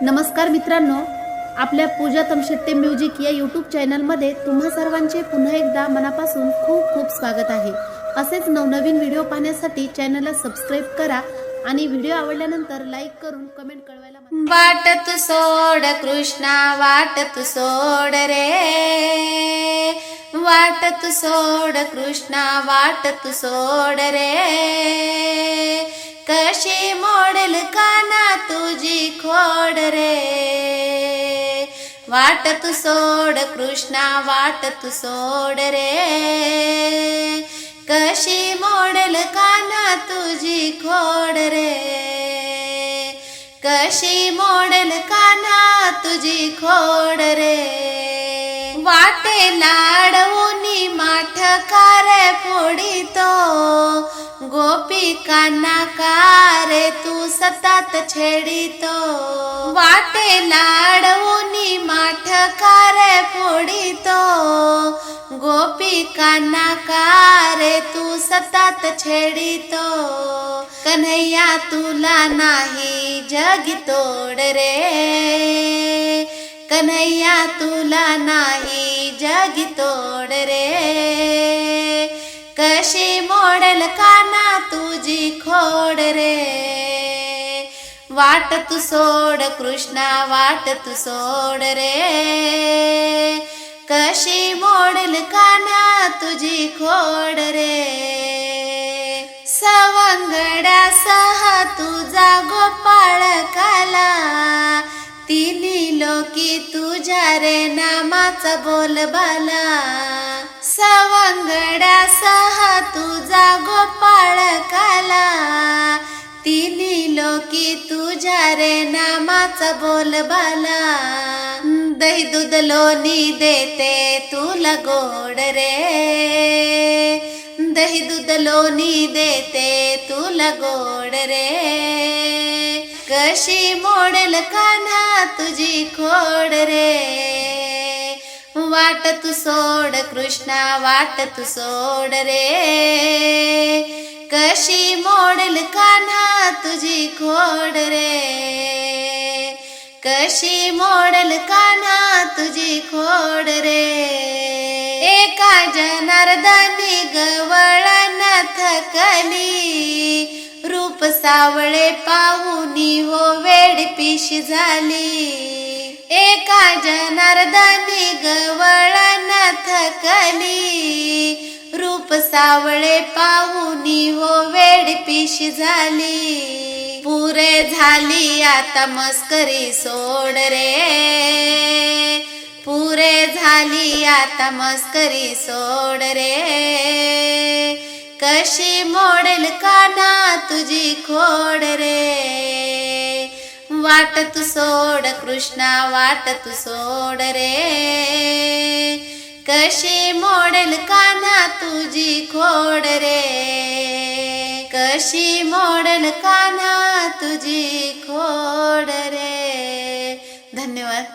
नमस्कार मित्रांनो, आपल्या पूजा तमशेट्टे म्युझिक या यूट्यूब चॅनलमध्ये तुम्हा सर्वांचे पुन्हा एकदा मनापासून खूप खूप स्वागत आहे। असेच नवनवीन व्हिडिओ पाहण्यासाठी चॅनलला सबस्क्राइब करा आणि व्हिडिओ आवडल्यानंतर लाईक करून कमेंट कळवायला वाट तू सोड कृष्णा, वाट तू सोड रे, वाट तू सोड कृष्णा, वाट तू सोड रे। कशी मोडेल काना तुझी खोड रे, वाट तू सोड कृष्णा, वाट तू सोड रे। कशी मोडेल काना तुझी खोड रे, कशी मोडेल काना तुझी खोड रे। वाटे लाडवूनी माठ कारे फोडितो, गोपिकांना कारे तू सतत छेडितो। वाटे लाडवूनी माठ कारे फोडितो, गोपिकांना कारे तू सतत छेडितो। कन्हैया तुला नाही जगी तोड रे, कन्हैया तुला नाही जगी तोड रे। कशी मोडेल काना तुझी खोड रे, वाट तू सोड कृष्णा, वाट तू सोड रे। कशी मोडेल काना तुझी खोड रे। सवंगड्यासह तुझा गोपाळ काला, तिन्ही लोकी तुझ्या रे नामाचा बोलबाला। सवंगड्यासह तुझा गोपाळ काला, तिन्ही लोकी तुझ्या रे नामाचा बोलबाला। दही दूध लोणी देते तुला गोड रे, दही दूध लोणी देते तुला गोड रे। कशी मोडेल कान्हा तुझी खोड रे, वाट तू सोड कृष्णा, वाट तू सोड रे। कशी मोडेल कान्हा तुझी खोड रे, कशी मोडेल कान्हा तुझी खोड रे। एका जनार्दनी गवळण थकली, रूप सावळे पाहुनी हो वेडपिशी झाली। एका जनार्दनी गवळण थकली, रूप सावळे पाहुनी हो वेडपिशी झाली। पुरे झाली आता मस्करी सोड रे, पुरे झाली आता मस्करी सोड रे। कशी मोडेल कान्हा तुझी खोड रे, वाट तू सोड कृष्णा, वाट तू सोड रे। कशी मोडेल कान्हा तुझी खोड रे, कशी मोडेल कान्हा तुझी खोड रे। धन्यवाद।